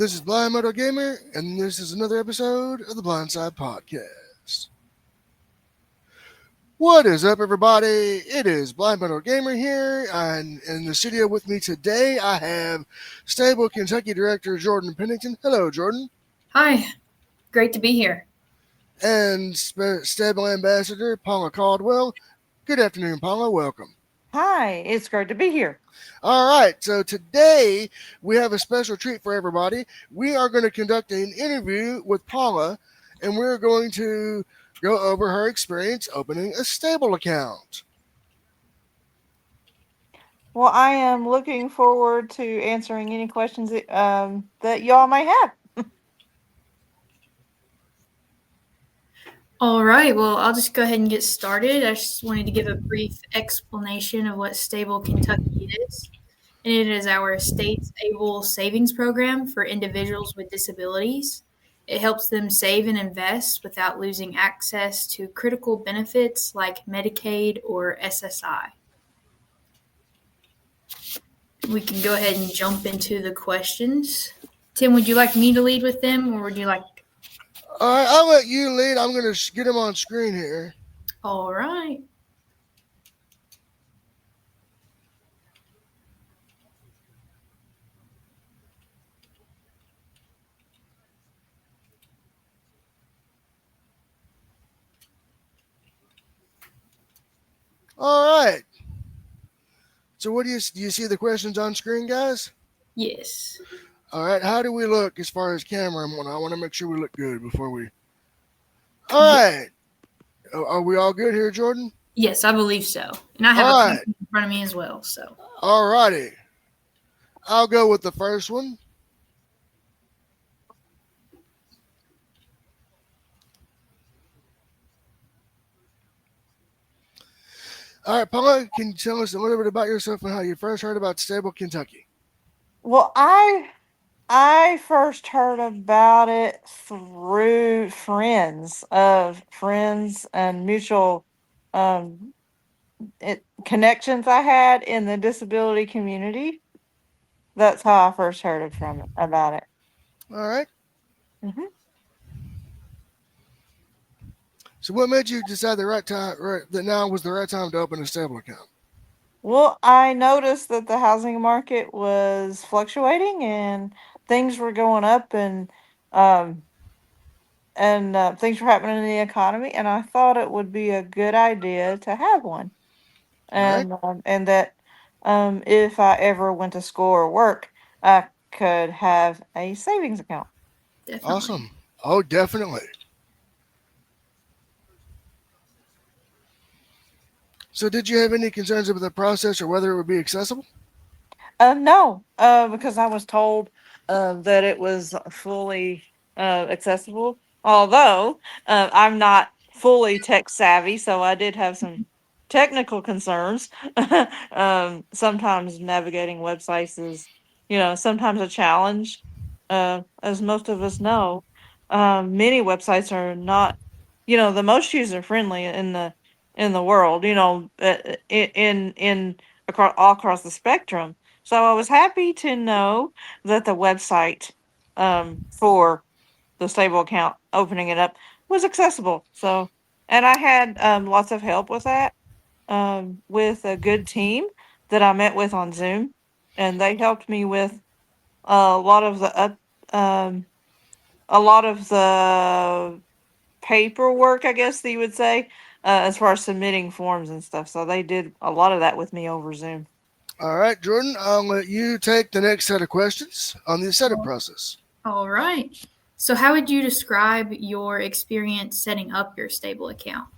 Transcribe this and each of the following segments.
This is Blind Moto Gamer, and this is another episode of the Blindside Podcast. What is up, everybody? It is Blind Moto Gamer here, and in the studio with me today, I have Stable Kentucky Director Jordan Pennington. Hello, Jordan. Hi, great to be here. And Stable Ambassador Paula Caldwell. Good afternoon, Paula. Welcome. Hi, it's great to be here. All right, so today we have a special treat for everybody. We are going to conduct an interview with Paula, and we're going to go over her experience opening a stable account. Well, I am looking forward to answering any questions that y'all may have. All right, well, I'll just go ahead and get started. I just wanted to give a brief explanation of what Stable Kentucky is. And it is our state's able savings program for individuals with disabilities. It helps them save and invest without losing access to critical benefits like Medicaid or SSI. We can go ahead and jump into the questions. Tim, would you like me to lead with them, or would you like... All right, I'll let you lead. I'm going to get them on screen here. All right. All right. So, what do you see the questions on screen, guys? Yes. All right. How do we look as far as camera and whatnot? I want to make sure we look good before we. All right. Are we all good here, Jordan? Yes, I believe so. And I have All a right. in front of me as well. So. All righty. I'll go with the first one. All right, Paula, can you tell us a little bit about yourself and how you first heard about Stable Kentucky? Well, I first heard about it through friends and mutual um, connections I had in the disability community. That's how I first heard about it. All right. Mm-hmm. So, what made you decide that now was the right time to open a stable account? Well, I noticed that the housing market was fluctuating and things were going up um and things were happening in the economy, and I thought it would be a good idea to have one. All right. And that if I ever went to school or work, I could have a savings account. Definitely. Awesome. Oh, definitely. So, did you have any concerns about the process or whether it would be accessible? No, because I was told that it was fully accessible. Although I'm not fully tech savvy, so I did have some technical concerns. Sometimes navigating websites is, sometimes a challenge. As most of us know, many websites are not, the most user friendly in the world. In across all across the spectrum. So I was happy to know that the website for the stable account, opening it up, was accessible. So, and I had lots of help with that, with a good team that I met with on Zoom, and they helped me with a lot of the a lot of the paperwork, I guess that you would say, as far as submitting forms and stuff. So they did a lot of that with me over Zoom. All right, Jordan, I'll let you take the next set of questions on the setup process. All right. So, how would you describe your experience setting up your stable account?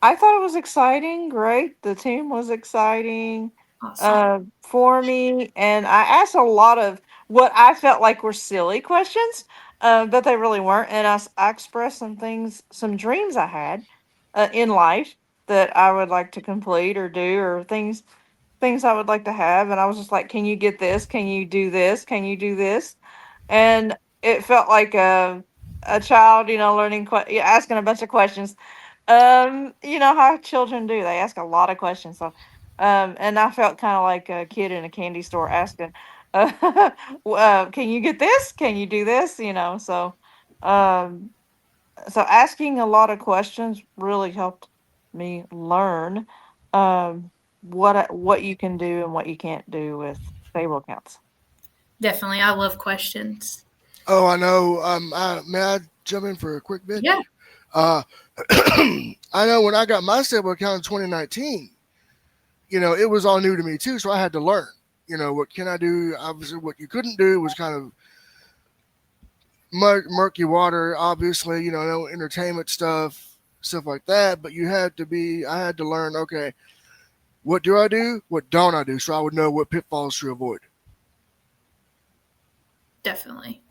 I thought it was exciting, great. The team was exciting Awesome. for me, and I asked a lot of what I felt like were silly questions, but they really weren't. And I expressed some things, some dreams I had in life that I would like to complete or do, or things I would like to have. And I was just like, "Can you get this? Can you do this? Can you do this?" And it felt like a child, learning, asking a bunch of questions. You know how children do. They ask a lot of questions. So, and I felt kind of like a kid in a candy store asking, Can you get this? Can you do this? Um, so asking a lot of questions really helped me learn what you can do and what you can't do with stable accounts. Definitely. I love questions. Oh, I know. May I jump in for a quick bit? Yeah. Uh, I know when I got my stable account in 2019, it was all new to me too, so I had to learn. What can I do? Obviously, what you couldn't do was kind of murky water. Obviously, no entertainment stuff like that. But I had to learn. Okay, what do I do? What don't I do? So I would know what pitfalls to avoid. Definitely.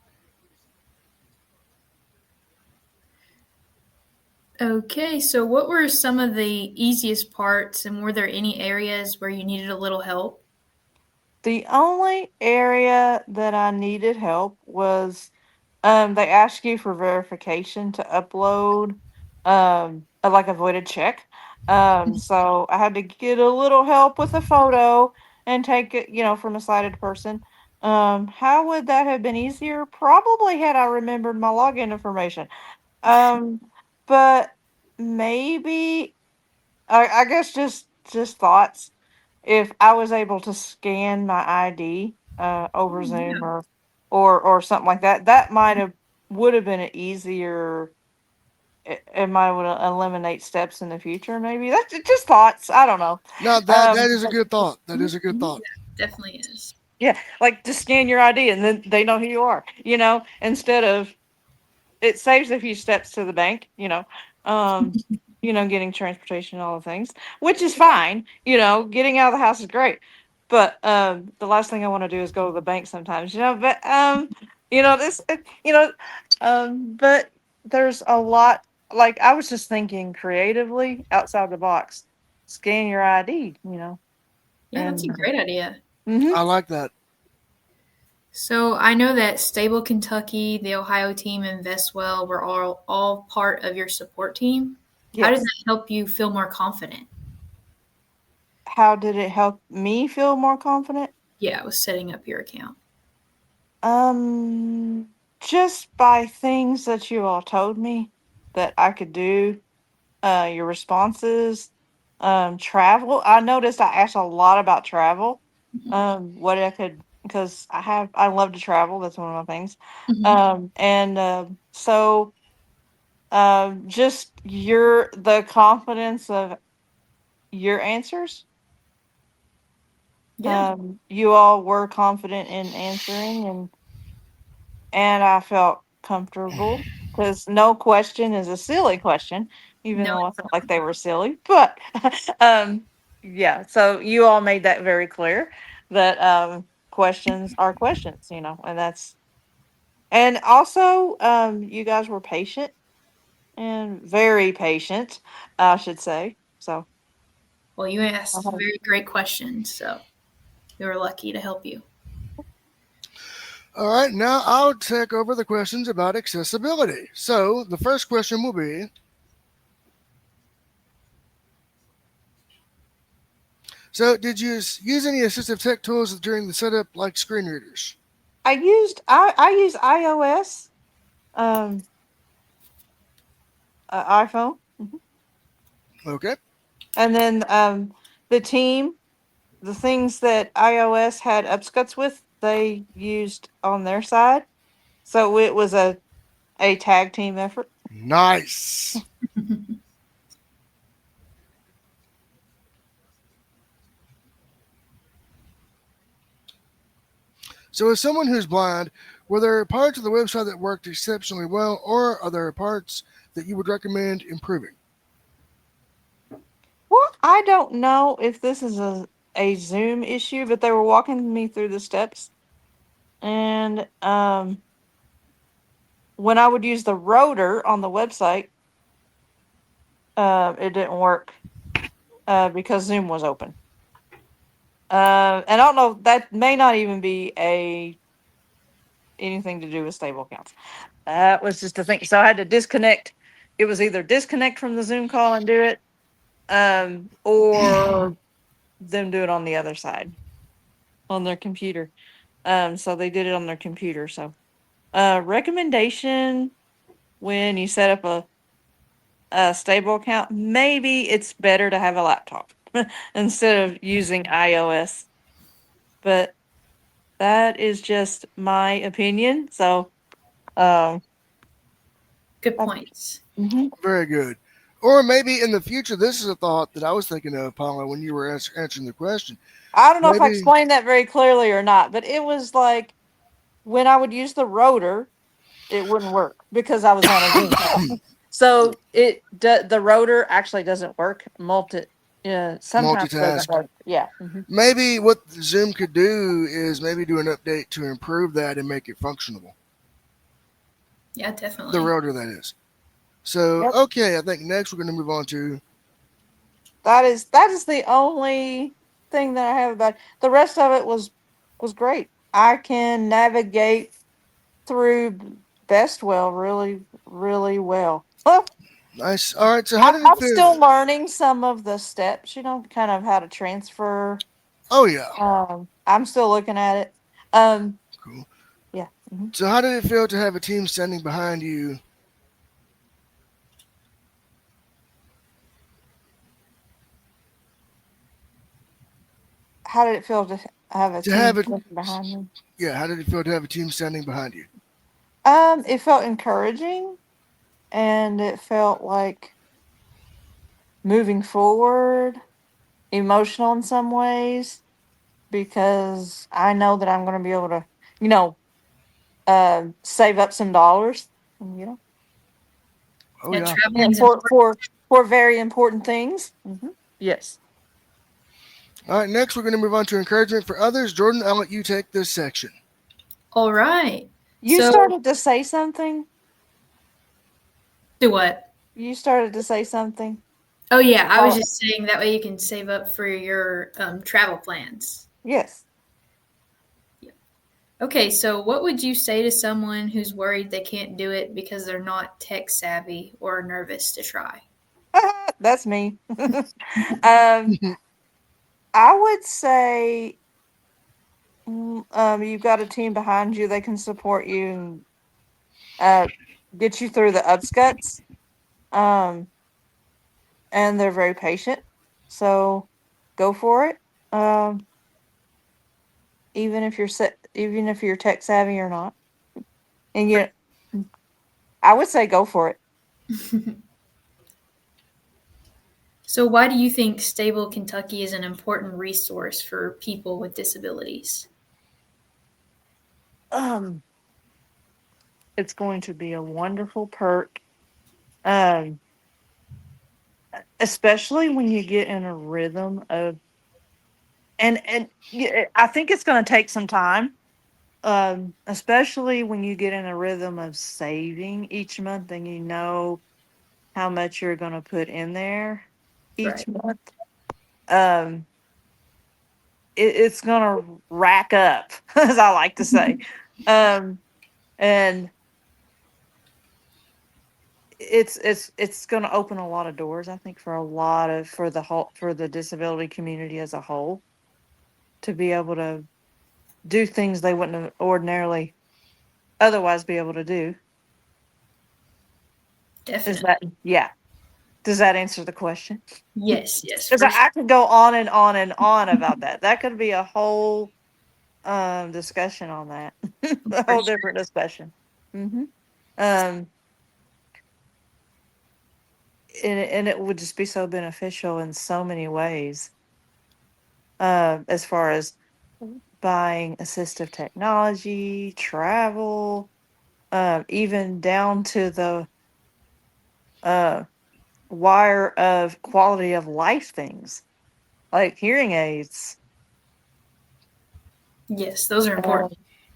Okay, so what were some of the easiest parts, and were there any areas where you needed a little help? The only area that I needed help was they ask you for verification to upload like a voided check. So I had to get a little help with a photo and take it, from a sighted person. How would that have been easier? Probably had I remembered my login information. Um, but maybe I guess just thoughts. If I was able to scan my ID over Oh, Zoom yeah. or something like that, that would have been an easier. It might would eliminate steps in the future. Maybe that's just thoughts. I don't know. Now that is a But good thought. That Mhm. is a good thought. Definitely is. yeah, like just scan your ID and then they know who you are. Instead of it saves a few steps to the bank, getting transportation and all the things, which is fine. Getting out of the house is great. But the last thing I want to do is go to the bank sometimes, but this but there's a lot, like I was just thinking creatively outside the box. Scan your ID, Yeah, that's a and great idea. mhm. I like that. So I know that Stable Kentucky, the Ohio team, and Vestwell were all part of your support team. How did Yes. that help you feel more confident? How did it help me feel more confident? Yeah, with setting up your account. Um, just by things that you all told me that I could do, your responses, travel. I noticed I asked a lot about travel. What I could, because I love to travel. That's one of my things. Mhm. And so, just the confidence of your answers. Yeah, You all were confident in answering, and I felt comfortable because no question is a silly question, even no, though I felt like they were silly. But yeah, so you all made that very clear that questions are questions, and also you guys were patient and very patient, I should say. So well, you asked uh, very great questions, so we were lucky to help you. All right, now I'll take over the questions about accessibility. So the first question will be: So did you use any assistive tech tools during the setup, like screen readers? I use iOS, um, iPhone. Okay. And then the team, the things that iOS had upscuts with, they used on their side. So it was a tag team effort. Nice. So, as someone who's blind, were there parts of the website that worked exceptionally well, or are there parts that you would recommend improving? Well, I don't know if this is a Zoom issue, but they were walking me through the steps. And when I would use the rotor on the website, it didn't work because Zoom was open. And I don't know, that may not even be anything to do with stable accounts. That was just a thing. So I had to disconnect. It was either disconnect from the Zoom call and do it, or them do it on the other side on their computer. So they did it on their computer. So, recommendation when you set up a stable account, maybe it's better to have a laptop instead of using iOS. But that is just my opinion. So, um, Good points. mhm. Very good. Or maybe in the future, this is a thought that I was thinking of, Paula, when you were answering the question. I don't know if I Maybe, explained that very clearly or not, but it was like when I would use the rotor, it wouldn't work because I was on a Zoom call. So the rotor actually doesn't work. Sometimes it multitask. doesn't work. Yeah. Maybe what Zoom could do is maybe do an update to improve that and make it functional. Yeah, The definitely. rotor, that is. So, Yep. okay, I think next we're going to move on to. That is the only thing that I have about it. The rest of it was great. I can navigate through Bestwell really, really well. Nice. All right, so how did it I'm feel? still learning some of the steps, kind of how to transfer. Oh, yeah. I'm still looking at it. Um, Cool. yeah. So, how did it feel to have a team standing behind you? How did it feel to have a To have team it, standing behind me? yeah, how did it feel to have a team standing behind you? It felt encouraging, and it felt like moving forward, emotional in some ways, because I know that I'm going to be able to, you know, save up some dollars, you know, Oh, Yeah, yeah. traveling's for very important things. Yes. All right, next we're going to move on to encouragement for others. Jordan, I'll let you take this section. all right. You So started to say something. do what? You started to say something. Oh yeah, I was Oh, just saying that way you can save up for your travel plans. yes. Okay, so what would you say to someone who's worried they can't do it because they're not tech savvy or nervous to try? That's me. um, I would say, you've got a team behind you. They can support you and uh, get you through the upscuts. Um, and they're very patient. So go for it. Um, even if you're tech savvy or not. And I would say go for it. So why do you think Stable Kentucky is an important resource for people with disabilities? Um, it's going to be a wonderful perk. Um, especially when you get in a rhythm of I think it's going to take some time. Especially when you get in a rhythm of saving each month and you know how much you're going to put in there Right. each month. Um, it's going to rack up, as I like to say. Um, and it's going to open a lot of doors, I think, for the disability community as a whole, to be able to do things they wouldn't have ordinarily otherwise be able to do. Is Definitely. that, yeah? Does that answer the question? Yes, Because for sure. I could go on and on and on about that. That could be a whole discussion on that. A For whole sure. different discussion. Mm-hmm. Um, and it would just be so beneficial in so many ways. As far as buying assistive technology, travel, even down to the uh wire of quality of life things like hearing aids. Yes, those are Uh,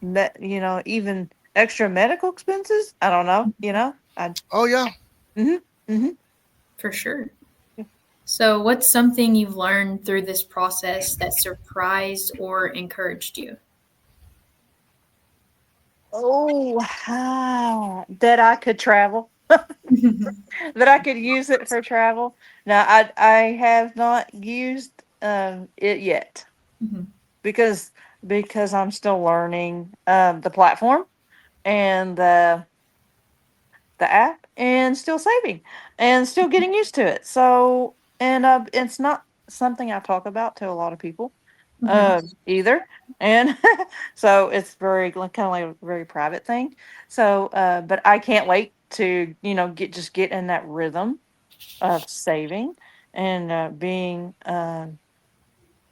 important. even extra medical expenses. I don't know. I. Oh, yeah. Hmm. Hmm. For sure. So what's something you've learned through this process that surprised or encouraged you? Oh, that I could travel, that I could use it for travel. Now, I have not used it yet Mhm. because because I'm still learning the platform and the app and still saving and still getting used to it. So, and it's not something I talk about to a lot of people Mhm. either. And so it's very kind of like a very private thing. So, but I can't wait to, get in that rhythm of saving and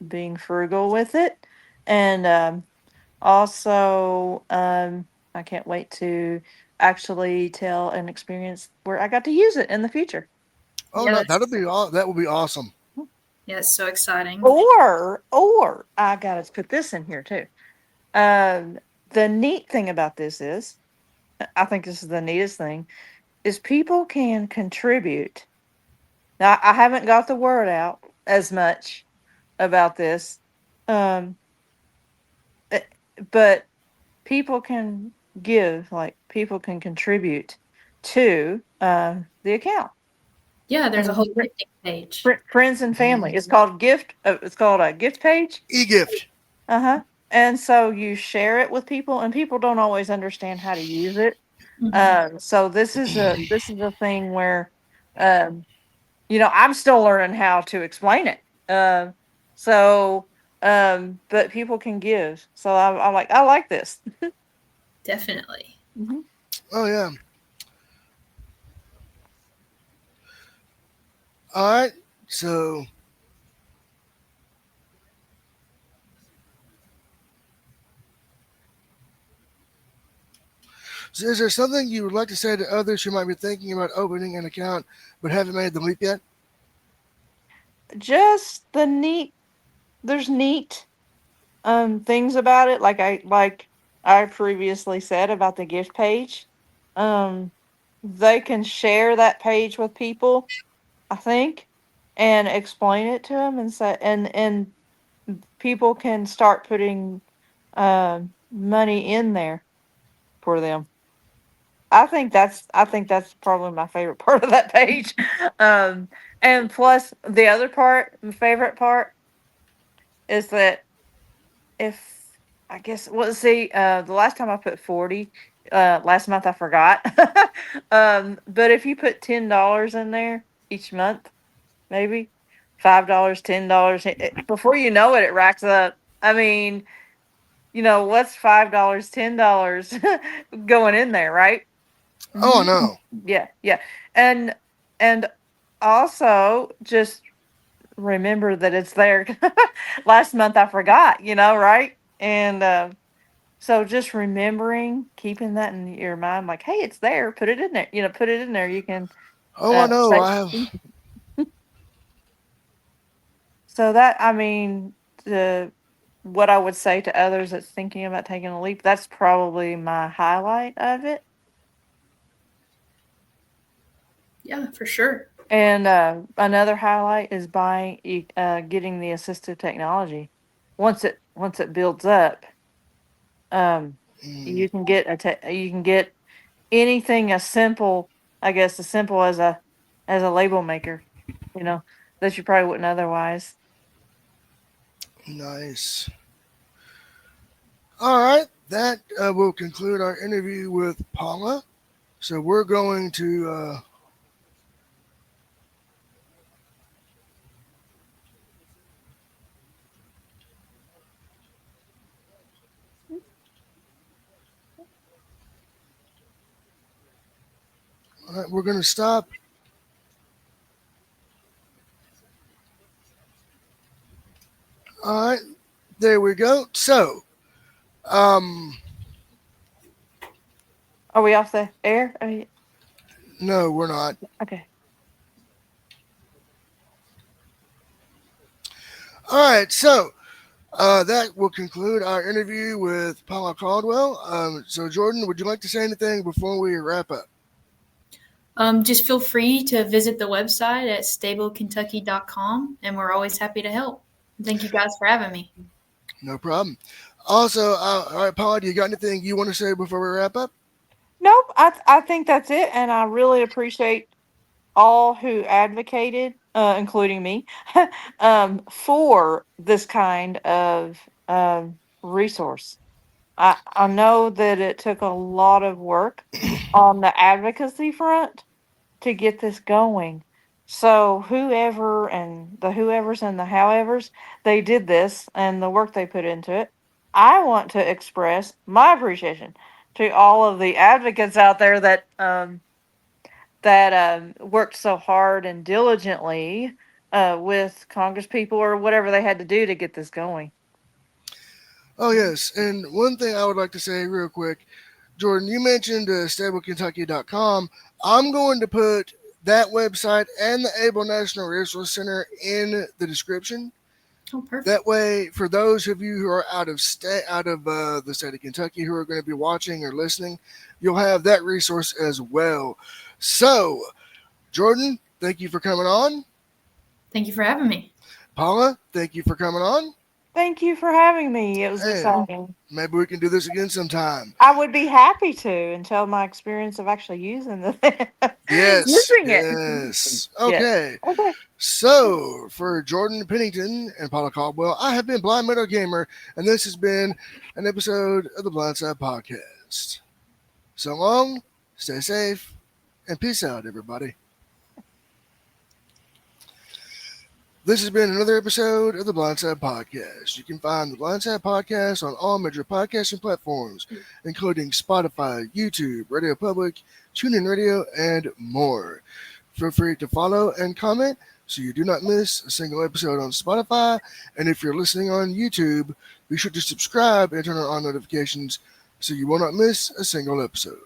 being frugal with it. And also, I can't wait to actually tell an experience where I got to use it in the future. Oh Yeah, no, that's that would be awesome. yeah, it's so exciting. Or I gotta put this in here too. Um, the neat thing about this is, I think this is the neatest thing, is people can contribute. Now, I haven't got the word out as much about this, um, eh, but people can give, like people can contribute to the account. Yeah, there's a And whole gifting page. friends and family. Mhm. It's called gift. It's called a gift page. E-gift. Uh-huh. And so you share it with people, and people don't always understand how to use it. Mhm. So this is a thing where, um, I'm still learning how to explain it. So, but people can give. So I like this. Definitely. Mhm. Oh yeah. All right. So, so is there something you would like to say to others who might be thinking about opening an account but haven't made the leap yet? Just there's neat things about it, like I previously said about the gift page. Um, they can share that page with people, I think, and explain it to them, and say, and people can start putting money in there for them. I think that's probably my favorite part of that page. Um, and plus the other part, my favorite part, is that if I guess, well, see, the last time I put 40, last month I forgot. But if you put $10 in there each month, maybe $5, $10, before you know it, it racks up. I mean, what's $5, $10 going in there, right? Oh Hmm. no. Yeah, yeah. And and also just remember that it's there. Last month I forgot, right? And so just remembering, keeping that in your mind, like, hey, it's there. Put it in there. Put it in there. You can Oh, I know. say. I have. So that, I mean, the what I would say to others that's thinking about taking a leap, that's probably my highlight of it. Yeah, for sure. And another highlight is getting the assistive technology. Once it builds up, um, Mm, you can get anything as simple, I guess, as simple as a label maker, that you probably wouldn't otherwise. nice. All right. That will conclude our interview with Paula. So we're going to. All right, we're going to stop. All right. There we go. So, um, Are we off the air? no, we're not. Okay. All right. So, that will conclude our interview with Paula Caldwell. So, Jordan, would you like to say anything before we wrap up? Just feel free to visit the website at stablekentucky.com, and we're always happy to help. Thank you guys for having me. No problem. Also, all right, Paula, do you got anything you want to say before we wrap up? Nope. I think that's it, and I really appreciate all who advocated, including me, for this kind of resource. I know that it took a lot of work on the advocacy front to get this going. So whoever and the whoever's and the howevers, they did this and the work they put into it. I want to express my appreciation to all of the advocates out there that worked so hard and diligently with Congress people or whatever they had to do to get this going. Oh, yes. And one thing I would like to say real quick, Jordan, you mentioned StableKentucky.com. I'm going to put that website and the Able National Resource Center in the description. Oh, perfect. That way, for those of you who are out of the state of Kentucky who are going to be watching or listening, you'll have that resource as well. So, Jordan, thank you for coming on. Thank you for having me. Paula, thank you for coming on. Thank you for having me. It was Hey. exciting. Maybe we can do this again sometime. I would be happy to and tell my experience of actually using the Yes. using it. Yes. Okay. Okay. So, for Jordan Pennington and Paula Caldwell, I have been Blind Meadow Gamer, and this has been an episode of the Blindside Podcast. So long, stay safe, and peace out, everybody. This has been another episode of the Blindside Podcast. You can find the Blindside Podcast on all major podcasting platforms, including Spotify, YouTube, Radio Public, TuneIn Radio, and more. Feel free to follow and comment so you do not miss a single episode on Spotify. And if you're listening on YouTube, be sure to subscribe and turn on notifications so you will not miss a single episode.